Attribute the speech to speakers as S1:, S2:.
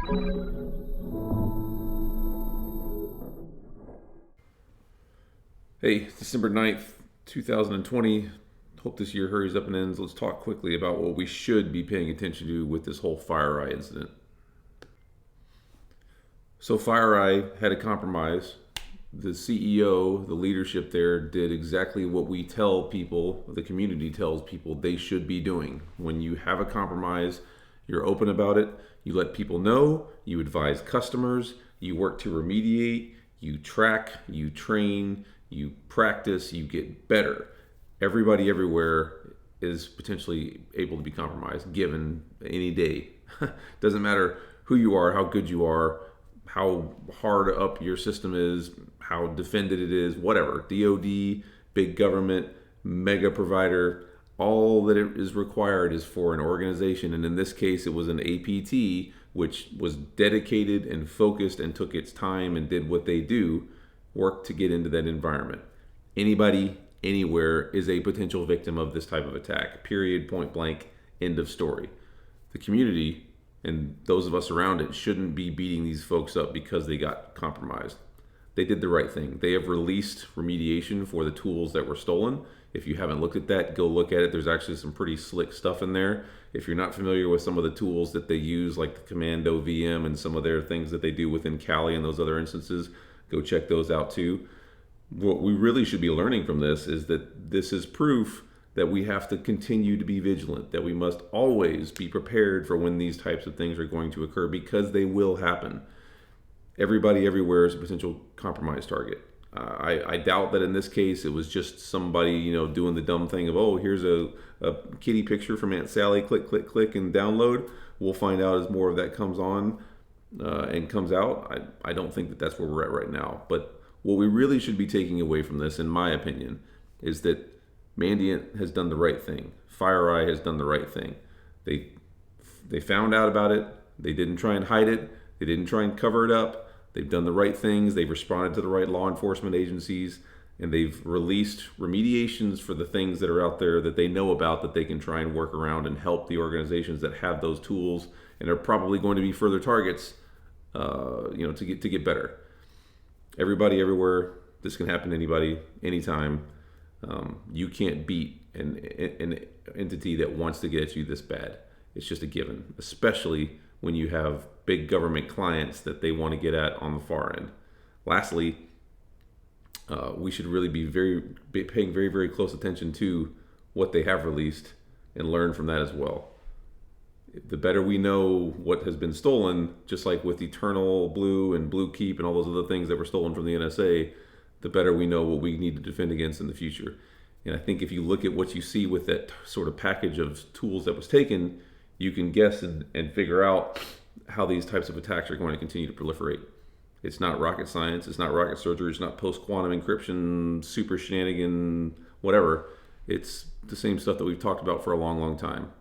S1: Hey, December 9th, 2020. Hope this year hurries up and ends. Let's talk quickly about what we should be paying attention to with this whole Fireye incident. So, Fireye had a compromise. The CEO, the leadership there, did exactly what we tell people, the community tells people they should be doing. When you have a compromise, you're open about it, you let people know, you advise customers, you work to remediate, you track, you train, you practice, you get better. Everybody everywhere is potentially able to be compromised given any day. Doesn't matter who you are, how good you are, how hard up your system is, how defended it is, whatever. DoD, big government, mega provider, all that it is required is for an organization, and in this case it was an APT, which was dedicated and focused and took its time and did what they do, work to get into that environment. Anybody, anywhere is a potential victim of this type of attack. Period, point blank, end of story. The community and those of us around it shouldn't be beating these folks up because they got compromised. They did the right thing. They have released remediation for the tools that were stolen. If you haven't looked at that, go look at it. There's actually some pretty slick stuff in there. If you're not familiar with some of the tools that they use, like the Commando VM and some of their things that they do within Kali and those other instances, go check those out too. What we really should be learning from this is that this is proof that we have to continue to be vigilant, that we must always be prepared for when these types of things are going to occur, because they will happen. Everybody everywhere is a potential compromise target. I doubt that in this case it was just somebody, doing the dumb thing of, oh, here's a kitty picture from Aunt Sally, click, click, click, and download. We'll find out as more of that comes on and comes out. I don't think that that's where we're at right now. But what we really should be taking away from this, in my opinion, is that Mandiant has done the right thing. Fireye has done the right thing. They found out about it. They didn't try and hide it. They didn't try and cover it up. They've done the right things. They've responded to the right law enforcement agencies, and they've released remediations for the things that are out there that they know about, that they can try and work around and help the organizations that have those tools and are probably going to be further targets, to get better. Everybody, everywhere. This can happen to anybody, anytime. You can't beat an entity that wants to get at you this bad. It's just a given, especially when you have big government clients that they want to get at on the far end. Lastly, we should really be paying very, very close attention to what they have released and learn from that as well. The better we know what has been stolen, just like with Eternal Blue and Blue Keep and all those other things that were stolen from the NSA, the better we know what we need to defend against in the future. And I think if you look at what you see with that sort of package of tools that was taken, you can guess and figure out how these types of attacks are going to continue to proliferate. It's not rocket science, it's not rocket surgery, it's not post-quantum encryption, super shenanigan, whatever. It's the same stuff that we've talked about for a long, long time.